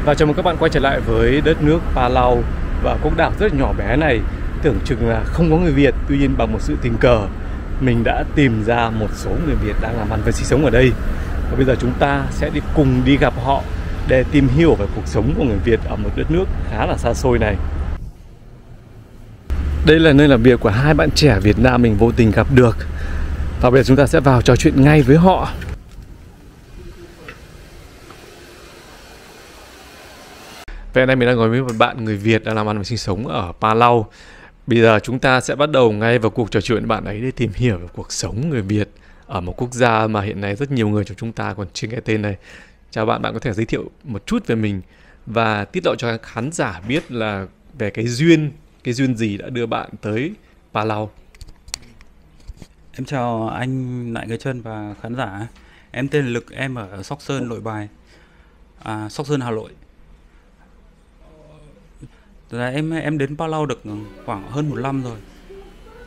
Và chào mừng các bạn quay trở lại với đất nước Palau và quốc đảo rất nhỏ bé này. Tưởng chừng là không có người Việt, tuy nhiên bằng một sự tình cờ mình đã tìm ra một số người Việt đang làm ăn và sinh sống ở đây. Và bây giờ chúng ta sẽ cùng đi gặp họ để tìm hiểu về cuộc sống của người Việt ở một đất nước khá là xa xôi này. Đây là nơi làm việc của hai bạn trẻ Việt Nam mình vô tình gặp được. Và bây giờ chúng ta sẽ vào trò chuyện ngay với họ. Vậy nay mình đang ngồi với một bạn người Việt đang làm ăn và sinh sống ở Palau. Bây giờ chúng ta sẽ bắt đầu ngay vào cuộc trò chuyện với bạn ấy để tìm hiểu về cuộc sống người Việt ở một quốc gia mà hiện nay rất nhiều người trong chúng ta còn chưa nghe tên này. Chào bạn, bạn có thể giới thiệu một chút về mình và tiết lộ cho khán giả biết là về cái duyên gì đã đưa bạn tới Palau. Em chào anh Lại Cái Chân và khán giả. Em tên là Lực, em ở Sóc Sơn, Nội Bài, Sóc Sơn, Hà Nội. Thật ra em đến Palau được khoảng hơn 1 năm rồi.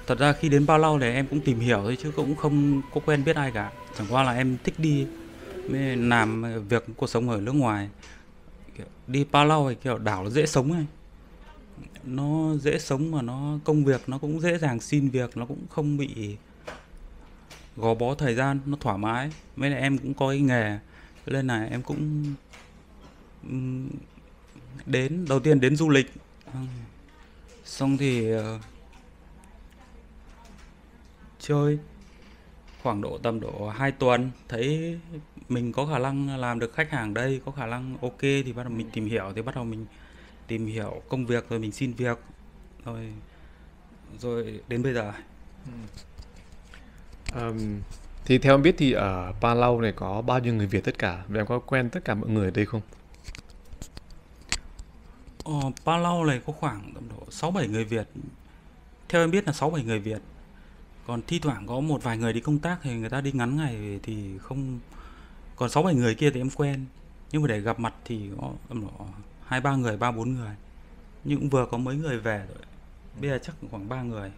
Thật ra khi đến Palau thì em cũng tìm hiểu thôi chứ cũng không có quen biết ai cả. Chẳng qua là em thích đi làm việc cuộc sống ở nước ngoài. Đi Palau thì kiểu đảo nó dễ sống này. Nó dễ sống mà nó công việc nó cũng dễ dàng, xin việc nó cũng không bị gò bó thời gian, nó thoải mái. Với lại em cũng có cái nghề nên là em cũng đến đầu tiên đến du lịch, xong thì chơi khoảng tầm độ 2 tuần, thấy mình có khả năng làm được khách hàng đây, có khả năng ok thì bắt đầu mình tìm hiểu, mình tìm hiểu công việc rồi mình xin việc rồi đến bây giờ. Thì theo em biết thì ở Palau này có bao nhiêu người Việt tất cả? Và em có quen tất cả mọi người ở đây không? Palau này có khoảng tầm độ 6-7 người Việt. Theo em biết là 6-7 người Việt. Còn thi thoảng có một vài người đi công tác thì người ta đi ngắn ngày thì không. Còn 6-7 người kia thì em quen. Nhưng mà để gặp mặt thì có tầm độ 2-3 người, 3-4 người. Nhưng cũng vừa có mấy người về rồi. Bây giờ chắc khoảng 3 người.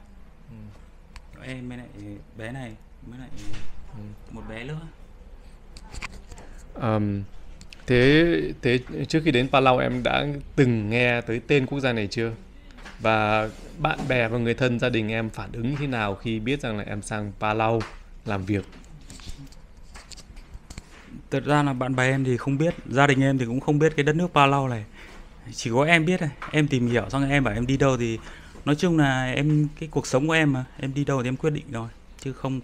Em với lại bé này, với lại một bé nữa. Thế trước khi đến Palau em đã từng nghe tới tên quốc gia này chưa? Và bạn bè và người thân gia đình em phản ứng thế nào khi biết rằng là em sang Palau làm việc? Thật ra là bạn bè em thì không biết, gia đình em thì cũng không biết cái đất nước Palau này. Chỉ có em biết này, em tìm hiểu xong em bảo em đi đâu thì nói chung là em, cái cuộc sống của em mà, em đi đâu thì em quyết định rồi, chứ không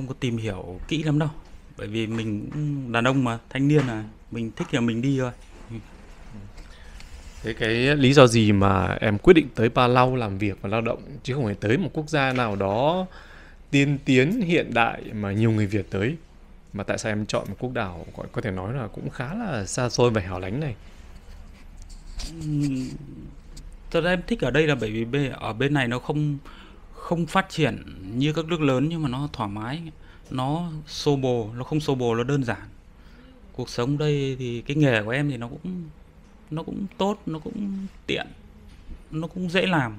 có tìm hiểu kỹ lắm đâu. Bởi vì mình cũng đàn ông mà, thanh niên là mình thích là mình đi thôi. Thế cái lý do gì mà em quyết định tới Palau làm việc và lao động chứ không phải tới một quốc gia nào đó tiên tiến hiện đại mà nhiều người Việt tới? Mà tại sao em chọn một quốc đảo có thể nói là cũng khá là xa xôi và hẻo lánh này? Thật ra em thích ở đây là bởi vì ở bên này nó không phát triển như các nước lớn, nhưng mà nó thoải mái, nó xô bồ, nó không xô bồ, nó đơn giản. Cuộc sống đây thì cái nghề của em thì nó cũng tốt, nó cũng tiện, nó cũng dễ làm,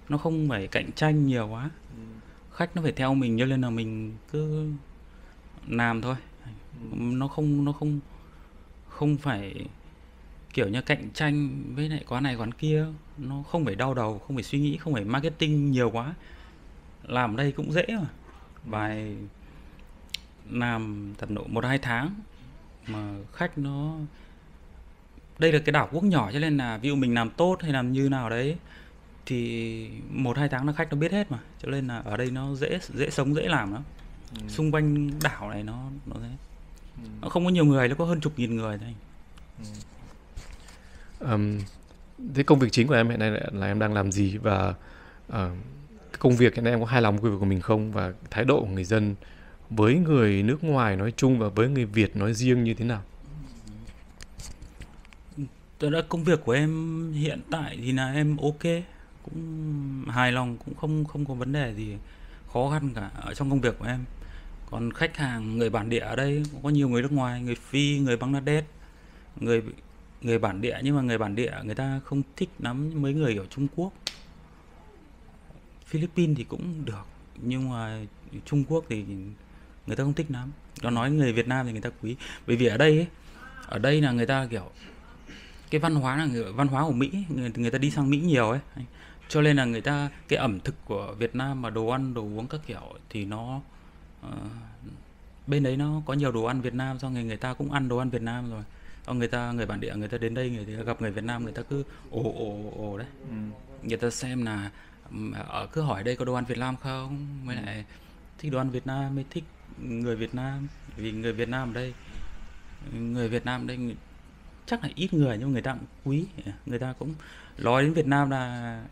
nó không phải cạnh tranh nhiều quá, khách nó phải theo mình cho nên là mình cứ làm thôi. Nó không phải kiểu như cạnh tranh với lại quán này quán kia, nó không phải đau đầu, không phải suy nghĩ, không phải marketing nhiều quá. Làm ở đây cũng dễ mà, vài làm tầm độ 1-2 tháng mà khách nó, đây là cái đảo quốc nhỏ cho nên là ví dụ mình làm tốt hay làm như nào đấy thì 1-2 tháng là khách nó biết hết mà, cho nên là ở đây nó dễ sống, dễ làm lắm. Xung quanh đảo này nó thế, nó không có nhiều người, nó có hơn chục nghìn người thôi. Thế công việc chính của em hiện nay là em đang làm gì, và công việc hiện nay em có hài lòng với công việc của mình không, và thái độ của người dân với người nước ngoài nói chung và với người Việt nói riêng như thế nào? Thật ra công việc của em hiện tại thì là em ok, cũng hài lòng, cũng không có vấn đề gì khó khăn cả ở trong công việc của em. Còn khách hàng người bản địa ở đây cũng có nhiều người nước ngoài, người Phi, người Bangladesh, người người bản địa, nhưng mà người bản địa người ta không thích lắm mấy người ở Trung Quốc. Philippines thì cũng được, nhưng mà Trung Quốc thì người ta không thích lắm. Nó nói người Việt Nam thì người ta quý, bởi vì ở đây ấy, ở đây là người ta kiểu cái văn hóa là văn hóa của Mỹ, người ta đi sang Mỹ nhiều ấy, cho nên là người ta cái ẩm thực của Việt Nam mà đồ ăn đồ uống các kiểu thì nó ờ, bên đấy nó có nhiều đồ ăn Việt Nam, xong người ta cũng ăn đồ ăn Việt Nam rồi. Xong người bản địa người ta đến đây, người ta gặp người Việt Nam, người ta cứ ồ đấy. Người ta xem là ở cứ hỏi đây có đồ ăn Việt Nam không, mới lại thích đồ ăn Việt Nam, mới thích người Việt Nam. Vì người Việt Nam ở đây, chắc là ít người nhưng người ta cũng quý, người ta cũng nói đến Việt Nam là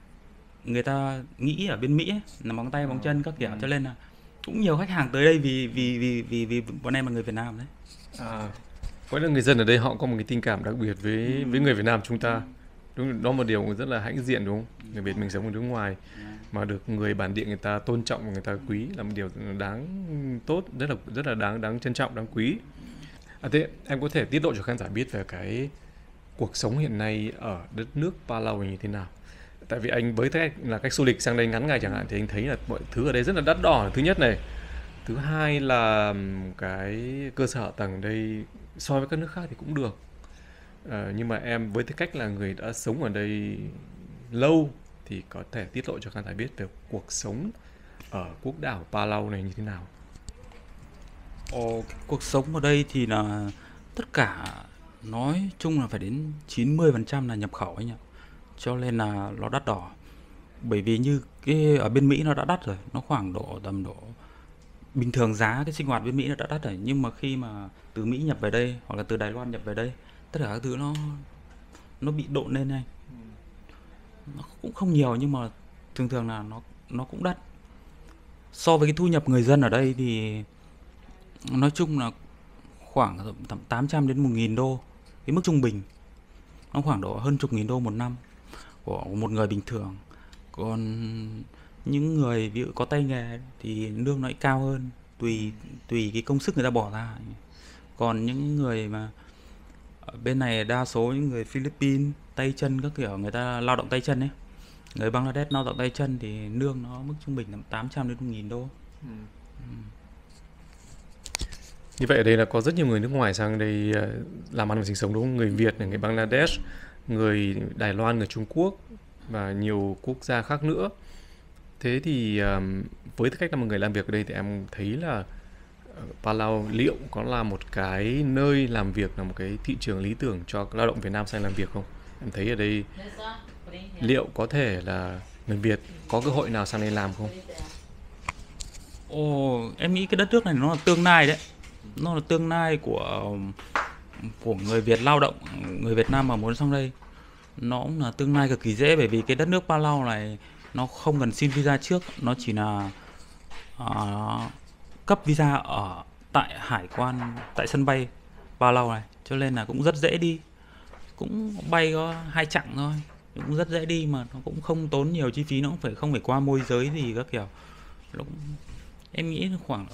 người ta nghĩ ở bên Mỹ ấy, là móng tay móng chân các kiểu, cho nên là cũng nhiều khách hàng tới đây vì bọn em là người Việt Nam đấy. Có là người dân ở đây họ có một cái tình cảm đặc biệt với người Việt Nam chúng ta. Đúng, đó một điều rất là hãnh diện đúng không? Người Việt mình sống ở nước ngoài mà được người bản địa người ta tôn trọng và người ta quý là một điều đáng tốt, rất là đáng trân trọng, đáng quý. Thế em có thể tiết lộ cho khán giả biết về cái cuộc sống hiện nay ở đất nước Palau như thế nào? Tại vì anh với cách du lịch sang đây ngắn ngày chẳng hạn thì anh thấy là mọi thứ ở đây rất là đắt đỏ, thứ nhất này. Thứ hai là cái cơ sở hạ tầng ở đây so với các nước khác thì cũng được. Nhưng mà em với tư cách là người đã sống ở đây lâu thì có thể tiết lộ cho khán giả biết về cuộc sống ở quốc đảo Palau này như thế nào? Cuộc sống ở đây thì là tất cả nói chung là phải đến 90% là nhập khẩu anh ạ. Cho nên là nó đắt đỏ. Bởi vì như cái ở bên Mỹ nó đã đắt rồi, nó khoảng tầm độ bình thường giá cái sinh hoạt bên Mỹ nó đã đắt rồi, nhưng mà khi mà từ Mỹ nhập về đây hoặc là từ Đài Loan nhập về đây, tất cả các thứ nó bị độn lên anh. Nó cũng không nhiều nhưng mà thường là nó cũng đắt. So với cái thu nhập người dân ở đây thì nói chung là khoảng tầm 800 đến 1.000 đô. Cái mức trung bình nó khoảng độ hơn chục nghìn đô một năm của một người bình thường. Còn những người ví dụ có tay nghề thì lương nó lại cao hơn, tùy cái công sức người ta bỏ ra. Còn những người mà ở bên này đa số những người Philippines, tay chân các kiểu, người ta lao động tay chân ấy. Người Bangladesh lao động tay chân thì lương nó mức trung bình là 800 đến 1.000 đô. Như vậy ở đây là có rất nhiều người nước ngoài sang đây làm ăn và sinh sống đúng không? Người Việt, người Bangladesh, người Đài Loan, người Trung Quốc và nhiều quốc gia khác nữa. Thế thì với tư cách là một người làm việc ở đây thì em thấy là Palau liệu có là một cái nơi làm việc, là một cái thị trường lý tưởng cho lao động Việt Nam sang làm việc không? Em thấy ở đây liệu có thể là người Việt có cơ hội nào sang đây làm không? Em nghĩ cái đất nước này nó là tương lai đấy. Nó là tương lai của người Việt lao động, người Việt Nam mà muốn sang đây. Nó cũng là tương lai cực kỳ dễ, bởi vì cái đất nước Palau này nó không cần xin visa trước, nó chỉ là cấp visa ở tại hải quan, tại sân bay Palau này, cho nên là cũng rất dễ đi, cũng bay có 2 chặng thôi, cũng rất dễ đi mà nó cũng không tốn nhiều chi phí, nó cũng không phải qua môi giới gì các kiểu. Em nghĩ khoảng,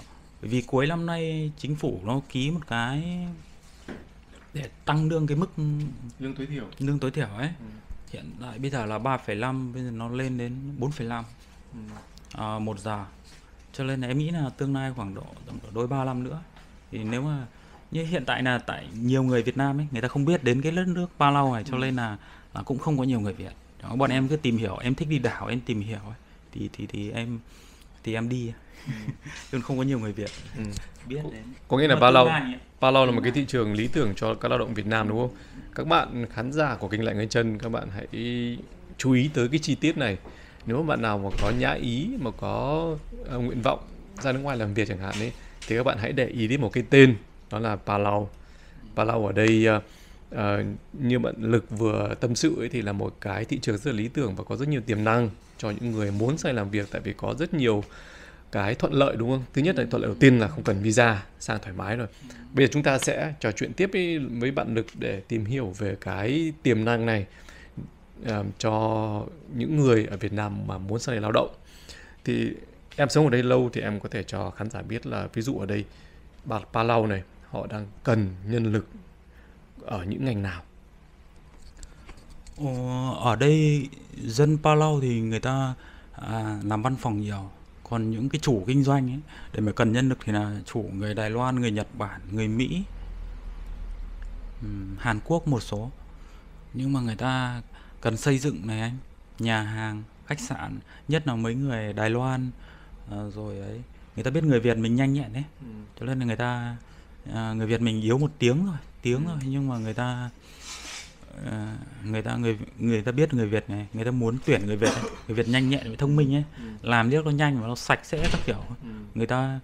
bởi vì cuối năm nay chính phủ nó ký một cái để tăng lương cái mức lương tối thiểu ấy. Hiện tại bây giờ là 3,5, bây giờ nó lên đến 4,5 một giờ. Cho nên là em nghĩ là tương lai khoảng độ đôi 3 năm nữa thì nếu mà như hiện tại là tại nhiều người Việt Nam ấy, người ta không biết đến cái đất nước Palau này, cho nên là cũng không có nhiều người Việt. Đó, bọn em cứ tìm hiểu, em thích đi đảo, em tìm hiểu ấy, thì em đi. Nhưng không có nhiều người Việt biết đến. Có nghĩa là Palau là một cái thị trường lý tưởng cho các lao động Việt Nam đúng không? Các bạn khán giả của kênh Lạnh Ngay Chân, các bạn hãy chú ý tới cái chi tiết này. Nếu mà bạn nào mà có nhã ý, mà có nguyện vọng ra nước ngoài làm việc chẳng hạn ấy, thì các bạn hãy để ý đến một cái tên, đó là Palau. Palau ở đây như bạn Lực vừa tâm sự ấy, thì là một cái thị trường rất là lý tưởng và có rất nhiều tiềm năng cho những người muốn sang làm việc, tại vì có rất nhiều cái thuận lợi đúng không? Thứ nhất là thuận lợi đầu tiên là không cần visa, sang thoải mái rồi. Bây giờ chúng ta sẽ trò chuyện tiếp với bạn Lực để tìm hiểu về cái tiềm năng này cho những người ở Việt Nam mà muốn sang đây lao động. Thì em sống ở đây lâu thì em có thể cho khán giả biết là ví dụ ở đây Palau này họ đang cần nhân lực ở những ngành nào? Ở đây dân Palau thì người ta làm văn phòng nhiều, Còn những cái chủ kinh doanh ấy, để mà cần nhân lực thì là chủ người Đài Loan, người Nhật Bản, người Mỹ, Hàn Quốc một số. Nhưng mà người ta cần xây dựng này anh, nhà hàng, khách sạn, nhất là mấy người Đài Loan, rồi ấy, người ta biết người Việt mình nhanh nhẹn đấy, cho nên là người Việt mình yếu một tiếng thôi, nhưng mà người ta biết người Việt này, người ta muốn tuyển người Việt ấy, người Việt nhanh nhẹn và thông minh ấy, làm việc nó nhanh và nó sạch sẽ các kiểu, người ta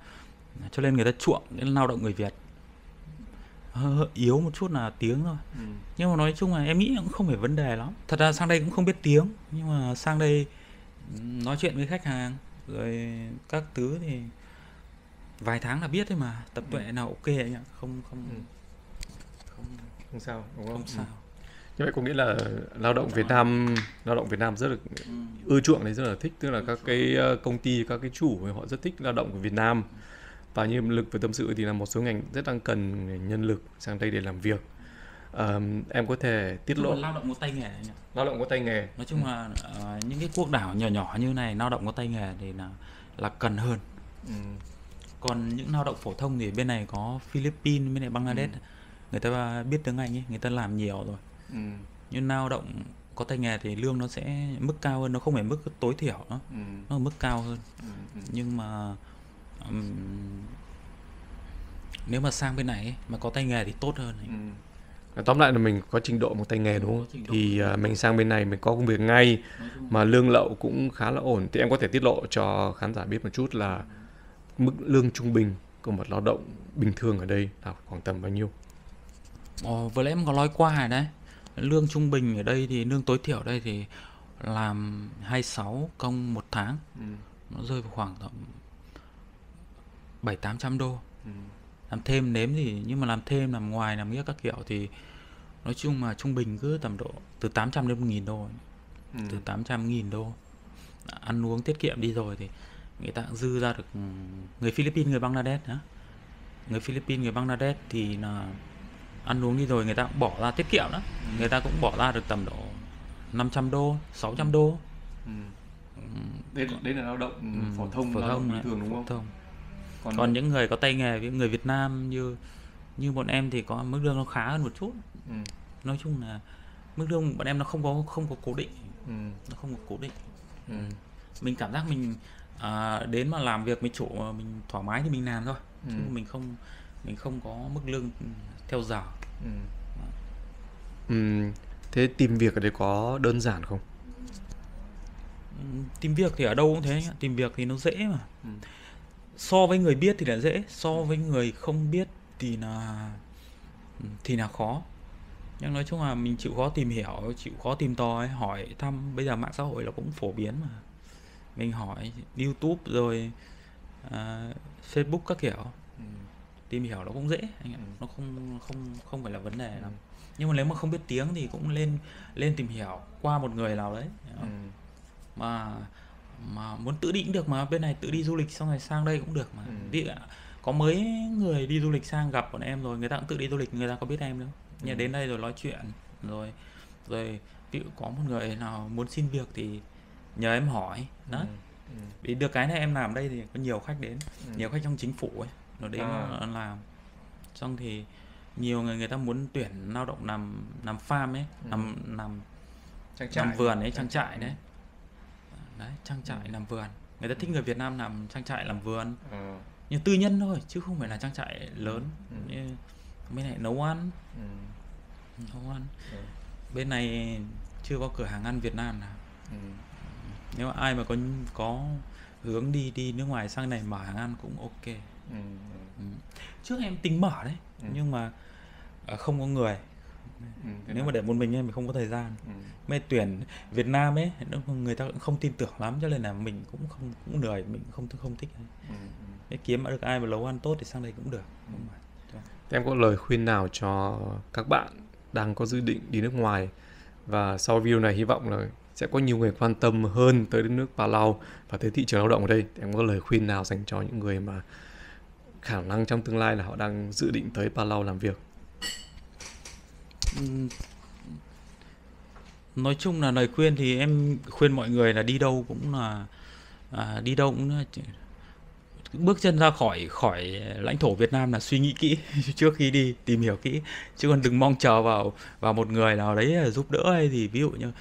cho nên người ta chuộng cái lao động người Việt. Yếu một chút là tiếng thôi. Nhưng mà nói chung là em nghĩ cũng không phải vấn đề lắm. Thật ra sang đây cũng không biết tiếng, nhưng mà sang đây nói chuyện với khách hàng rồi các thứ thì vài tháng là biết thôi mà. Tập tuệ nào ok anh ạ, không sao đúng không? không sao. Như vậy có nghĩa là lao động Việt Nam rất là ưa chuộng này, rất là thích, tức là các cái công ty, các cái chủ họ rất thích lao động của Việt Nam. Và như Lực vừa tâm sự thì là một số ngành rất đang cần nhân lực sang đây để làm việc. Em có thể tiết lộ lao động có tay nghề anh ạ. Lao động có tay nghề. Nói chung là những cái quốc đảo nhỏ nhỏ như này, lao động có tay nghề thì là cần hơn. Còn những lao động phổ thông thì bên này có Philippines, bên này Bangladesh, người ta biết tiếng Anh ấy, người ta làm nhiều rồi. Nhưng lao động có tay nghề thì lương nó sẽ mức cao hơn, nó không phải mức tối thiểu nữa, nó là mức cao hơn. Nhưng mà nếu mà sang bên này ấy, mà có tay nghề thì tốt hơn. Tóm lại là mình có trình độ một tay nghề đúng không? Thì mình sang bên này mình có công việc ngay mà lương lậu cũng khá là ổn. Thì em có thể tiết lộ cho khán giả biết một chút là mức lương trung bình của một lao động bình thường ở đây là khoảng tầm bao nhiêu? Vừa nãy em có nói qua rồi đấy. Lương trung bình ở đây thì lương tối thiểu ở đây thì làm 26 công một tháng, nó rơi vào khoảng tầm 700-800 đô. Làm thêm nếm thì, nhưng mà làm thêm, làm ngoài, làm nghĩa các kiểu thì nói chung là trung bình cứ tầm độ từ 800 đến 1.000 đô. Từ 800.000 đô. Ăn uống tiết kiệm đi rồi thì người ta cũng dư ra được. Người Philippines, người Bangladesh hả? Người Philippines, người Bangladesh thì là ăn uống đi rồi người ta cũng bỏ ra tiết kiệm đó. Người ta cũng bỏ ra được tầm độ 500 đô, 600 đô. Đây là lao động phổ thông, lao động bình thường đúng không? Còn những người có tay nghề, với người Việt Nam như bọn em thì có mức lương nó khá hơn một chút. Nói chung là mức lương bọn em nó không có cố định. Nó không có cố định. Mình cảm giác mình đến mà làm việc với chủ mà mình thoải mái thì mình làm thôi. Chứ mình không có mức lương theo giờ. Thế tìm việc ở đây có đơn giản không? Tìm việc thì ở đâu cũng thế, tìm việc thì nó dễ mà. So với người biết thì là dễ, so với người không biết thì là khó. Nhưng nói chung là mình chịu khó tìm hiểu, chịu khó tìm tòi, hỏi thăm. Bây giờ mạng xã hội là cũng phổ biến mà. Mình hỏi YouTube rồi Facebook các kiểu. Tìm hiểu nó cũng dễ anh ạ. Nó không phải là vấn đề lắm. Nhưng mà nếu mà không biết tiếng thì cũng lên tìm hiểu qua một người nào đấy. Mà muốn tự đi cũng được, mà bên này tự đi du lịch xong rồi sang đây cũng được mà. Có mấy người đi du lịch sang gặp bọn em rồi, người ta cũng tự đi du lịch, người ta có biết em đâu. Nhưng đến đây rồi nói chuyện rồi ví dụ có một người nào muốn xin việc thì nhờ em hỏi đó. Vì được cái này em làm đây thì có nhiều khách đến, nhiều khách trong chính phủ ấy, nó đến nó làm. Xong thì nhiều người ta muốn tuyển lao động làm farm ấy, làm vườn ấy, trang trại đấy. Đấy, trang trại làm vườn. Người ta thích người Việt Nam làm trang trại làm vườn. Nhưng tư nhân thôi chứ không phải là trang trại lớn. Như bên này nấu ăn. Bên này chưa có cửa hàng ăn Việt Nam nào. Nếu ai mà có hướng đi nước ngoài sang này mở hàng ăn cũng ok. Trước em tính mở đấy, nhưng mà không có người. Nếu mà để một mình em thì không có thời gian. Mấy tuyển Việt Nam ấy, người ta cũng không tin tưởng lắm, cho nên là mình cũng lười, mình không thích. Nếu kiếm được ai mà nấu ăn tốt thì sang đây cũng được. Em có lời khuyên nào cho các bạn đang có dự định đi nước ngoài, và sau video này hy vọng là sẽ có nhiều người quan tâm hơn tới đất nước Palau và tới thị trường lao động ở đây. Em có lời khuyên nào dành cho những người mà khả năng trong tương lai là họ đang dự định tới Palau làm việc? Nói chung là lời khuyên thì em khuyên mọi người là đi đâu cũng là đi đâu cũng bước chân ra khỏi khỏi lãnh thổ Việt Nam là suy nghĩ kỹ trước khi đi, tìm hiểu kỹ, chứ còn đừng mong chờ vào một người nào đấy giúp đỡ hay gì, ví dụ như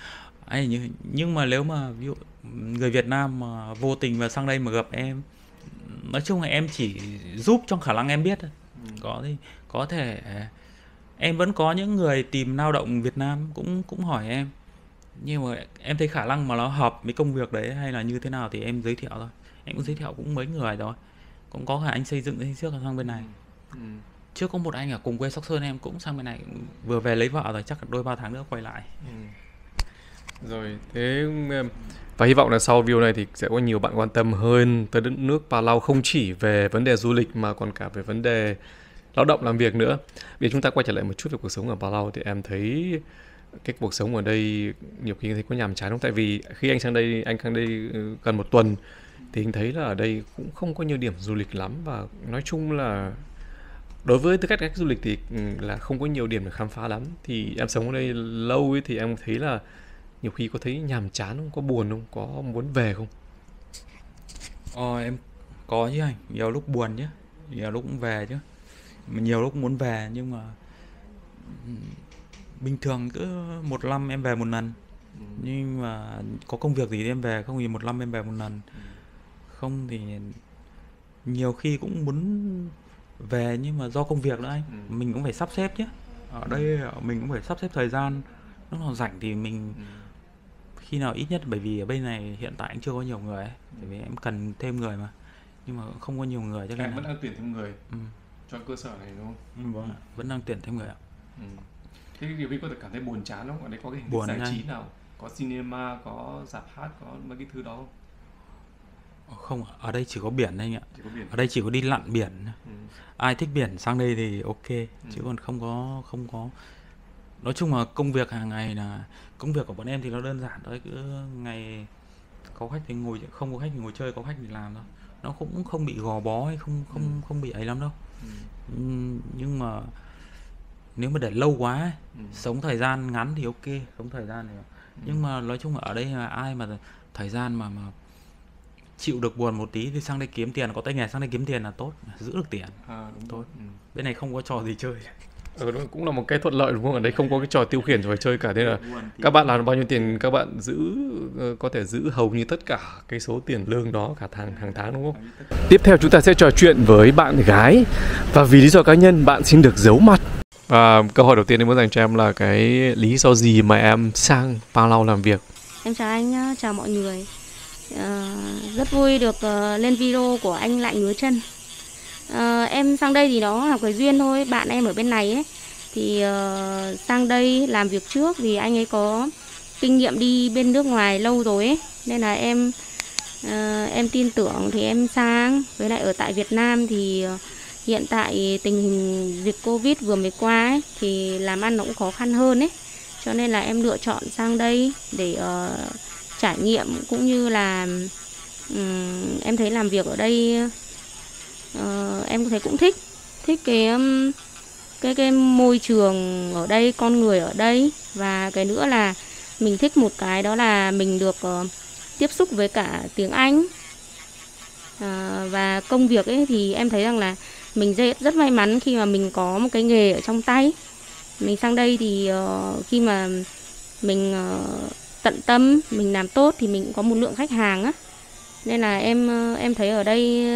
ấy. Nhưng mà nếu mà ví dụ người Việt Nam mà vô tình mà sang đây mà gặp em, nói chung là em chỉ giúp trong khả năng em biết thôi. Có thể em vẫn có những người tìm lao động Việt Nam cũng hỏi em, nhưng mà em thấy khả năng mà nó hợp với công việc đấy hay là như thế nào thì em giới thiệu thôi. Em cũng giới thiệu cũng mấy người rồi, cũng có cả anh xây dựng trước sang bên này. Trước có một anh ở cùng quê Sóc Sơn em cũng sang bên này, vừa về lấy vợ rồi, chắc là 2-3 tháng nữa quay lại. Rồi thế và hy vọng là sau video này thì sẽ có nhiều bạn quan tâm hơn tới đất nước Palau, không chỉ về vấn đề du lịch mà còn cả về vấn đề lao động làm việc nữa. Bây giờ chúng ta quay trở lại một chút về cuộc sống ở Palau, thì em thấy cái cuộc sống ở đây nhiều khi thấy có nhàm chán không? Tại vì khi anh sang đây gần 1 tuần thì anh thấy là ở đây cũng không có nhiều điểm du lịch lắm, và nói chung là đối với tư cách khách du lịch thì là không có nhiều điểm để khám phá lắm. Thì em sống ở đây lâu ấy, thì em thấy là nhiều khi có thấy nhàm chán không, có buồn không, có muốn về không? Em có chứ anh, nhiều lúc buồn chứ, nhiều lúc cũng về chứ, nhiều lúc muốn về, nhưng mà bình thường cứ 1 năm em về 1 lần. Nhưng mà có công việc gì thì em về, không thì 1 năm em về 1 lần. Không thì nhiều khi cũng muốn về, nhưng mà do công việc nữa anh, mình cũng phải sắp xếp chứ. Ở đây mình cũng phải sắp xếp thời gian, lúc nào rảnh thì mình khi nào ít nhất, bởi vì ở bên này hiện tại cũng chưa có nhiều người ấy, bởi vì em cần thêm người mà, nhưng mà không có nhiều người cho nên em vẫn đang tuyển thêm người cho cơ sở này đúng không? Vâng ạ, vẫn đang tuyển thêm người ạ. Thế điều khi có thể cảm thấy buồn chán không? Ở đây có cái hình thức giải trí nào? Có cinema, có rạp hát, có mấy cái thứ đó không? Không, ở đây chỉ có biển anh ạ. Ở đây chỉ có đi lặn biển. Ai thích biển sang đây thì ok, chứ còn không có. Nói chung là công việc hàng ngày là công việc của bọn em thì nó đơn giản thôi, cứ ngày có khách thì ngồi, không có khách thì ngồi chơi, có khách thì làm thôi. Nó cũng không bị gò bó hay không bị ấy lắm đâu. Nhưng mà nếu mà để lâu quá ấy, sống thời gian ngắn thì ok, sống thời gian thì nhưng mà nói chung là ở đây là ai mà thời gian mà chịu được buồn một tí thì sang đây kiếm tiền, có tay nghề sang đây kiếm tiền là tốt, giữ được tiền. Đúng tốt. Bên này không có trò gì chơi. Đúng, cũng là một cái thuận lợi đúng không? Ở đây không có cái trò tiêu khiển trò chơi cả, nên là các bạn làm bao nhiêu tiền các bạn có thể giữ hầu như tất cả cái số tiền lương đó cả hàng tháng đúng không? Tiếp theo chúng ta sẽ trò chuyện với bạn gái, và vì lý do cá nhân bạn xin được giấu mặt. Và câu hỏi đầu tiên em muốn dành cho em là cái lý do gì mà em sang Palau làm việc? Em chào anh, chào mọi người. Rất vui được lên video của anh Lại Ngứa Chân. Em sang đây thì nó là cái duyên thôi. Bạn em ở bên này ấy thì sang đây làm việc trước vì anh ấy có kinh nghiệm đi bên nước ngoài lâu rồi ấy, nên là em tin tưởng thì em sang. Với lại ở tại Việt Nam thì hiện tại tình hình dịch Covid vừa mới qua ấy, thì làm ăn nó cũng khó khăn hơn ấy, cho nên là em lựa chọn sang đây để trải nghiệm, cũng như là em thấy làm việc ở đây em thấy cũng thích cái môi trường ở đây, con người ở đây, và cái nữa là mình thích một cái đó là mình được tiếp xúc với cả tiếng Anh. Và công việc ấy thì em thấy rằng là mình rất may mắn khi mà mình có một cái nghề ở trong tay. Mình sang đây thì khi mà mình tận tâm, mình làm tốt thì mình cũng có một lượng khách hàng á. Nên là em thấy ở đây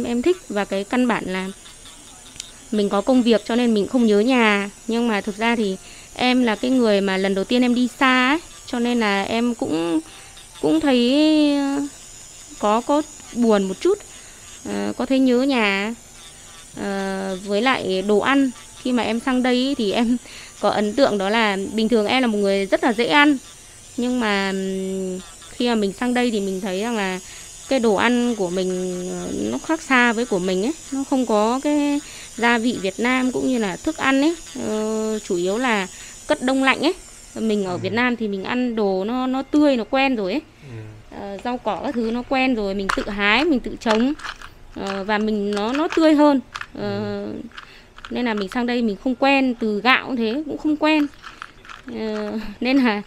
em thích, và cái căn bản là mình có công việc cho nên mình không nhớ nhà. Nhưng mà thực ra thì em là cái người mà lần đầu tiên em đi xa ấy, cho nên là em cũng thấy có buồn một chút, có thấy nhớ nhà. Với lại đồ ăn, khi mà em sang đây thì em có ấn tượng đó là bình thường em là một người rất là dễ ăn, nhưng mà khi mà mình sang đây thì mình thấy rằng là cái đồ ăn của mình nó khác xa với của mình ấy, nó không có cái gia vị Việt Nam cũng như là thức ăn ấy, chủ yếu là cất đông lạnh ấy. Mình ở Việt Nam thì mình ăn đồ nó tươi, nó quen rồi ấy. Rau cỏ các thứ nó quen rồi, mình tự hái, mình tự trồng, và mình nó tươi hơn. Nên là mình sang đây mình không quen, từ gạo cũng thế, cũng không quen. Nên là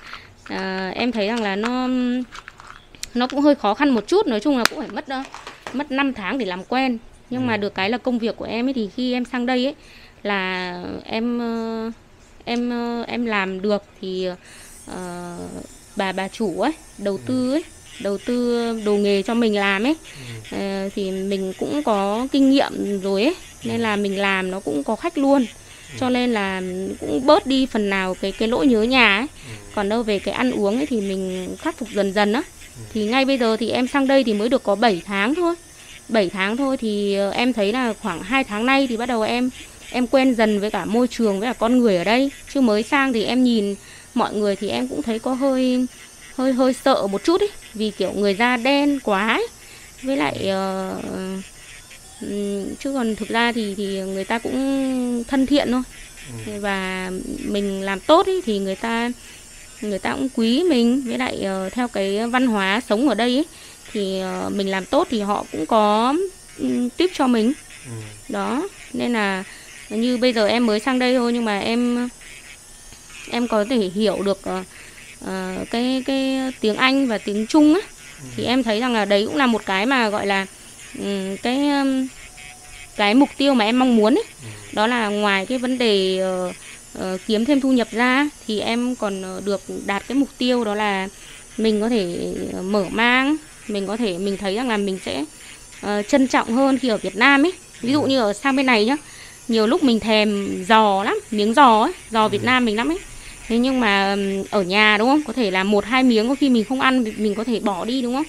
em thấy rằng là nó cũng hơi khó khăn một chút, nói chung là cũng phải mất 5 tháng để làm quen. Nhưng mà được cái là công việc của em ấy thì khi em sang đây ấy là em làm được thì bà chủ ấy đầu tư đồ nghề cho mình làm ấy, thì mình cũng có kinh nghiệm rồi ấy, nên là mình làm nó cũng có khách luôn, cho nên là cũng bớt đi phần nào cái nỗi nhớ nhà ấy. Còn đâu về cái ăn uống ấy thì mình khắc phục dần dần á. Thì ngay bây giờ thì em sang đây thì mới được có 7 tháng thôi. 7 tháng thôi thì em thấy là khoảng 2 tháng nay thì bắt đầu em quen dần với cả môi trường với cả con người ở đây. Chứ mới sang thì em nhìn mọi người thì em cũng thấy có hơi sợ một chút ấy, vì kiểu người da đen quá ấy. Với lại chứ còn thực ra thì người ta cũng thân thiện thôi. Và mình làm tốt ấy thì người ta cũng quý mình. Với lại theo cái văn hóa sống ở đây ấy, thì mình làm tốt thì họ cũng có tip cho mình. Đó, nên là như bây giờ em mới sang đây thôi, nhưng mà em có thể hiểu được cái tiếng Anh và tiếng Trung á. Thì em thấy rằng là đấy cũng là một cái mà gọi là cái mục tiêu mà em mong muốn ấy. Đó là ngoài cái vấn đề kiếm thêm thu nhập ra thì em còn được đạt cái mục tiêu đó là mình có thể mở mang, mình thấy rằng là mình sẽ trân trọng hơn khi ở Việt Nam ấy. Ví dụ như ở sang bên này nhá, nhiều lúc mình thèm giò lắm, miếng giò ấy, giò Việt Nam mình lắm ấy. Thế nhưng mà ở nhà đúng không, có thể là 1-2 miếng có khi mình không ăn, mình có thể bỏ đi đúng không?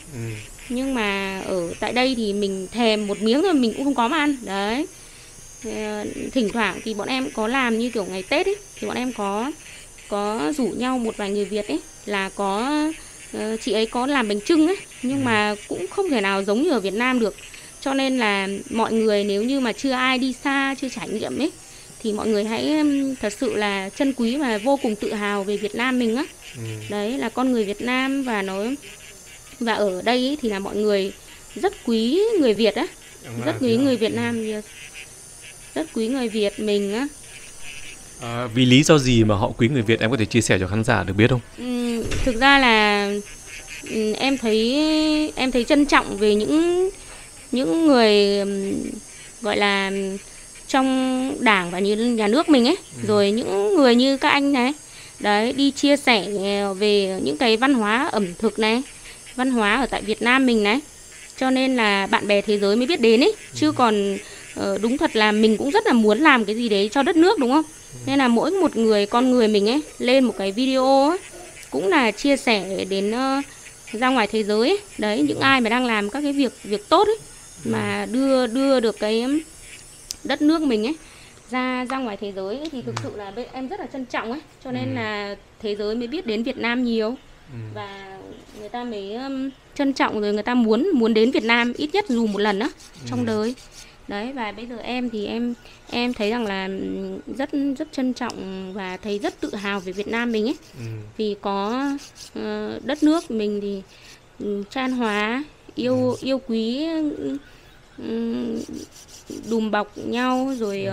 Nhưng mà ở tại đây thì mình thèm một miếng thôi mình cũng không có mà ăn. Đấy. Thỉnh thoảng thì bọn em có làm như kiểu ngày Tết ấy, thì bọn em có rủ nhau một vài người Việt ấy, là có chị ấy có làm bánh chưng ấy, nhưng mà cũng không thể nào giống như ở Việt Nam được. Cho nên là mọi người nếu như mà chưa ai đi xa, chưa trải nghiệm ấy, thì mọi người hãy thật sự là trân quý và vô cùng tự hào về Việt Nam mình á. Đấy là con người Việt Nam, và ở đây ấy, thì là mọi người rất quý người Việt á, rất quý người Việt Nam, rất quý người Việt mình á. Vì lý do gì mà họ quý người Việt, em có thể chia sẻ cho khán giả được biết không? Thực ra là em thấy trân trọng về những người gọi là trong đảng và như nhà nước mình ấy, rồi những người như các anh này đấy, đi chia sẻ về những cái văn hóa ẩm thực này, văn hóa ở tại Việt Nam mình này, cho nên là bạn bè thế giới mới biết đến ấy. Chứ còn đúng thật là mình cũng rất là muốn làm cái gì đấy cho đất nước đúng không? Nên là mỗi một người, con người mình ấy, lên một cái video ấy, cũng là chia sẻ đến ra ngoài thế giới ấy. Đấy, những ai mà đang làm các cái việc tốt ấy, mà đưa được cái đất nước mình ấy ra ngoài thế giới ấy, thì thực sự là em rất là trân trọng ấy, cho nên là thế giới mới biết đến Việt Nam nhiều, và người ta mới trân trọng, rồi người ta muốn đến Việt Nam ít nhất dù một lần đó trong đời. Đấy, và bây giờ em thì em thấy rằng là rất rất trân trọng và thấy rất tự hào về Việt Nam mình ấy, vì có đất nước mình thì chan hòa, yêu quý, đùm bọc nhau, rồi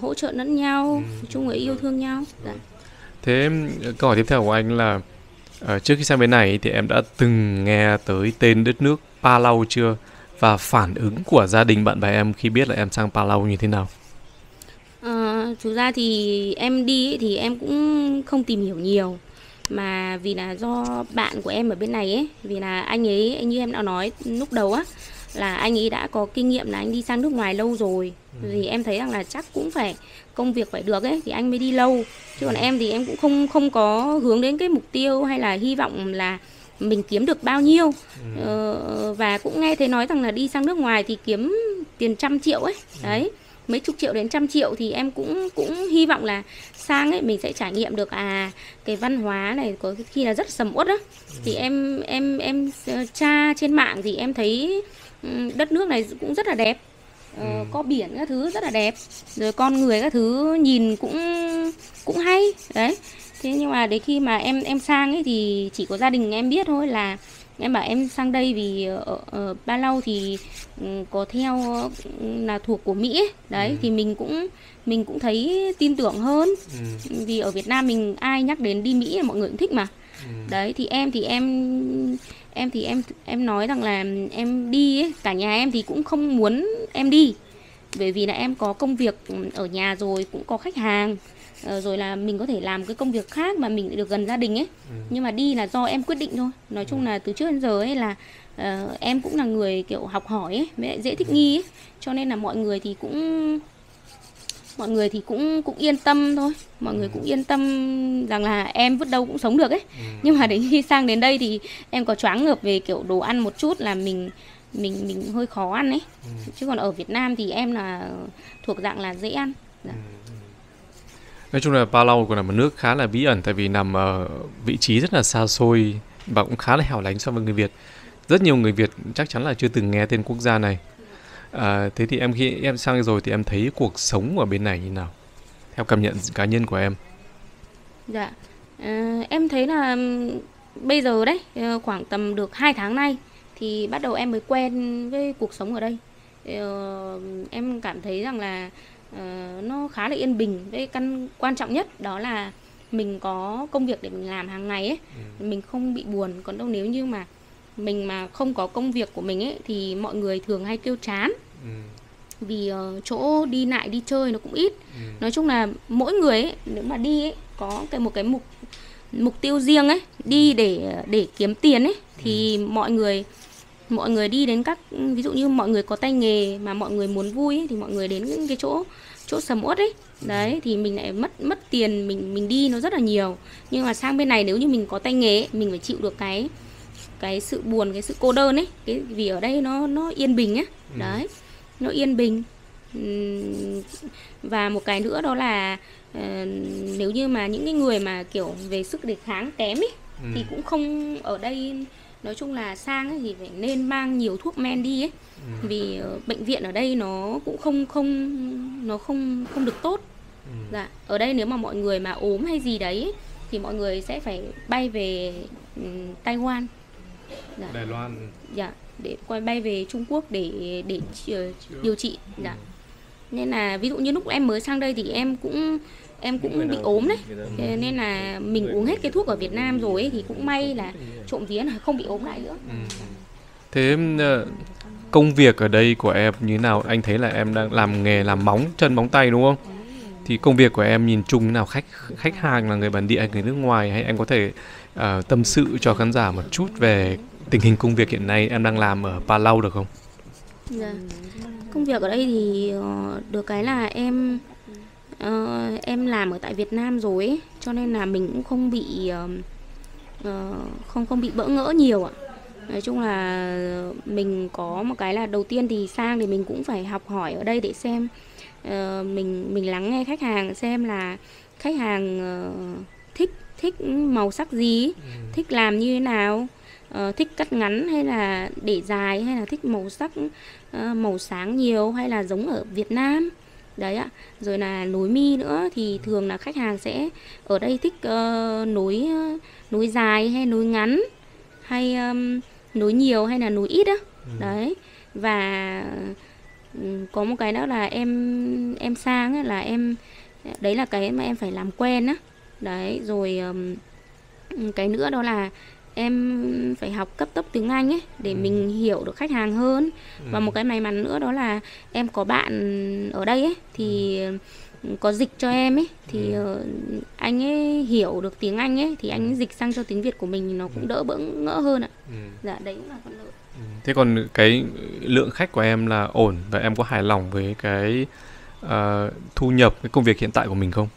hỗ trợ lẫn nhau, nói chung là yêu thương nhau. Dạ. Thế câu hỏi tiếp theo của anh là trước khi sang bên này thì em đã từng nghe tới tên đất nước Palau chưa? Và phản ứng của gia đình bạn bè em khi biết là em sang Palau như thế nào? Thực ra thì em đi ấy, thì em cũng không tìm hiểu nhiều, mà vì là do bạn của em ở bên này ấy, vì là anh ấy như em đã nói lúc đầu á, là anh ấy đã có kinh nghiệm là anh đi sang nước ngoài lâu rồi, thì em thấy rằng là chắc cũng phải công việc phải được ấy thì anh mới đi lâu. Chứ còn em thì em cũng không có hướng đến cái mục tiêu hay là hy vọng là mình kiếm được bao nhiêu. Và cũng nghe thấy nói rằng là đi sang nước ngoài thì kiếm tiền 100 triệu ấy, đấy, mấy chục triệu đến 100 triệu, thì em cũng hy vọng là sang ấy mình sẽ trải nghiệm được cái văn hóa này có khi là rất sầm uất á. Thì em tra trên mạng thì em thấy đất nước này cũng rất là đẹp, có biển các thứ rất là đẹp, rồi con người các thứ nhìn cũng hay đấy. Thế nhưng mà đến khi mà em sang ấy thì chỉ có gia đình em biết thôi, là em bảo em sang đây vì ở Palau thì có theo là thuộc của Mỹ ấy. Đấy thì mình cũng thấy tin tưởng hơn, vì ở Việt Nam mình ai nhắc đến đi Mỹ là mọi người cũng thích mà. Đấy thì em Em thì em nói rằng là em đi ấy, cả nhà em thì cũng không muốn em đi, bởi vì là em có công việc ở nhà rồi, cũng có khách hàng, rồi là mình có thể làm cái công việc khác mà mình lại được gần gia đình ấy. Nhưng mà đi là do em quyết định thôi. Nói chung là từ trước đến giờ ấy là em cũng là người kiểu học hỏi ấy, với lại dễ thích nghi ấy, cho nên là mọi người thì cũng yên tâm thôi. Mọi người cũng yên tâm rằng là em vứt đâu cũng sống được ấy. Nhưng mà đến khi sang đến đây thì em có choáng ngợp về kiểu đồ ăn một chút, là mình hơi khó ăn ấy. Chứ còn ở Việt Nam thì em là thuộc dạng là dễ ăn. Dạ. Nói chung là Palau còn là một nước khá là bí ẩn, tại vì nằm ở vị trí rất là xa xôi và cũng khá là hẻo lánh so với người Việt. Rất nhiều người Việt chắc chắn là chưa từng nghe tên quốc gia này. Thế thì khi em sang rồi thì em thấy cuộc sống ở bên này như nào? Theo cảm nhận cá nhân của em. Dạ. Em thấy là bây giờ đấy, khoảng tầm được 2 tháng nay thì bắt đầu em mới quen với cuộc sống ở đây. Em cảm thấy rằng là nó khá là yên bình. Với quan trọng nhất đó là mình có công việc để mình làm hàng ngày ấy, mình không bị buồn. Còn đâu nếu như mà mình mà không có công việc của mình ấy thì mọi người thường hay kêu chán. Vì chỗ đi lại đi chơi nó cũng ít. Nói chung là mỗi người ấy, nếu mà đi ấy, có một cái mục tiêu riêng ấy, đi để kiếm tiền ấy, thì mọi người đi đến các, ví dụ như mọi người có tay nghề mà mọi người muốn vui ấy, thì mọi người đến những cái chỗ sầm uất ấy. Đấy thì mình lại mất tiền, mình đi nó rất là nhiều. Nhưng mà sang bên này nếu như mình có tay nghề ấy, mình phải chịu được cái sự buồn, cái sự cô đơn ấy, vì ở đây nó yên bình á. Đấy, nó yên bình. Và một cái nữa đó là nếu như mà những cái người mà kiểu về sức đề kháng kém ấy, thì cũng không, ở đây nói chung là sang ấy, thì phải nên mang nhiều thuốc men đi ấy. Vì bệnh viện ở đây nó cũng không được tốt. Dạ, ở đây nếu mà mọi người mà ốm hay gì đấy ấy, thì mọi người sẽ phải bay về Taiwan. Dạ. Đài Loan. Dạ, để bay về Trung Quốc để điều trị. Dạ. Nên là ví dụ như lúc em mới sang đây thì em cũng bị ốm đấy. Nên là mình uống hết cái thuốc ở Việt Nam rồi ấy, thì cũng may là trộm vía là không bị ốm lại nữa. Thế công việc ở đây của em như nào? Anh thấy là em đang làm nghề làm móng chân móng tay đúng không? Thì công việc của em nhìn chung nào? Khách hàng là người bản địa hay người nước ngoài, hay em có thể tâm sự cho khán giả một chút về tình hình công việc hiện nay em đang làm ở Palau được không? Dạ. Công việc ở đây thì được cái là em làm ở tại Việt Nam rồi ấy, cho nên là mình cũng không bị bỡ ngỡ nhiều ạ. Nói chung là mình có một cái là đầu tiên thì sang thì mình cũng phải học hỏi ở đây để xem, mình lắng nghe khách hàng xem là khách hàng thích màu sắc gì, thích làm như thế nào, thích cắt ngắn hay là để dài, hay là thích màu sắc màu sáng nhiều hay là giống ở Việt Nam. Đấy ạ. Rồi là nối mi nữa thì thường là khách hàng sẽ ở đây thích nối dài hay nối ngắn, hay nối nhiều hay là nối ít á. Đấy. Và có một cái nữa là em sang ấy, là đấy là cái mà em phải làm quen á. Đấy, rồi cái nữa đó là em phải học cấp tốc tiếng Anh ấy để mình hiểu được khách hàng hơn. Và một cái may mắn nữa đó là em có bạn ở đây ấy thì có dịch cho em ấy, thì anh ấy hiểu được tiếng Anh ấy thì anh ấy dịch sang cho tiếng Việt của mình, nó cũng đỡ bỡ ngỡ hơn ạ. Dạ, đấy cũng là thuận lợi. Thế còn cái lượng khách của em là ổn và em có hài lòng với cái thu nhập, cái công việc hiện tại của mình không?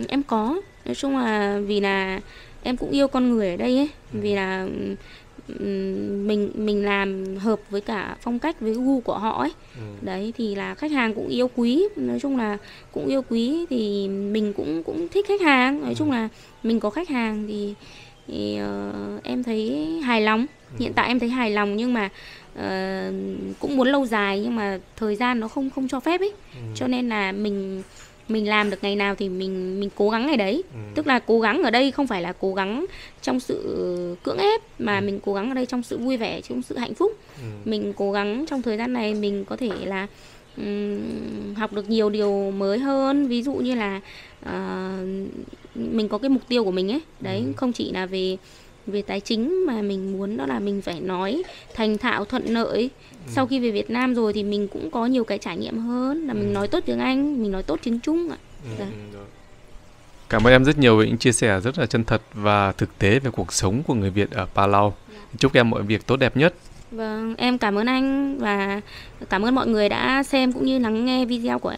Em có. Nói chung là vì là em cũng yêu con người ở đây ấy, vì là mình làm hợp với cả phong cách, với gu của họ ấy. Đấy thì là khách hàng cũng yêu quý, nói chung là cũng yêu quý thì mình cũng thích khách hàng. Nói chung là mình có khách hàng thì em thấy hài lòng. Hiện tại em thấy hài lòng, nhưng mà cũng muốn lâu dài, nhưng mà thời gian nó không cho phép ấy. Cho nên là mình làm được ngày nào thì mình cố gắng ngày đấy. Tức là cố gắng ở đây không phải là cố gắng trong sự cưỡng ép, mà mình cố gắng ở đây trong sự vui vẻ, trong sự hạnh phúc. Mình cố gắng trong thời gian này mình có thể là học được nhiều điều mới hơn. Ví dụ như là mình có cái mục tiêu của mình ấy. Đấy, không chỉ là về về tài chính mà mình muốn đó là mình phải nói thành thạo thuận lợi. Sau khi về Việt Nam rồi thì mình cũng có nhiều cái trải nghiệm hơn, là mình nói tốt tiếng Anh, mình nói tốt tiếng Trung ạ. Dạ. Cảm ơn em rất nhiều về những chia sẻ rất là chân thật và thực tế về cuộc sống của người Việt ở Palau. Chúc em mọi việc tốt đẹp nhất. Vâng, em cảm ơn anh và cảm ơn mọi người đã xem cũng như lắng nghe video của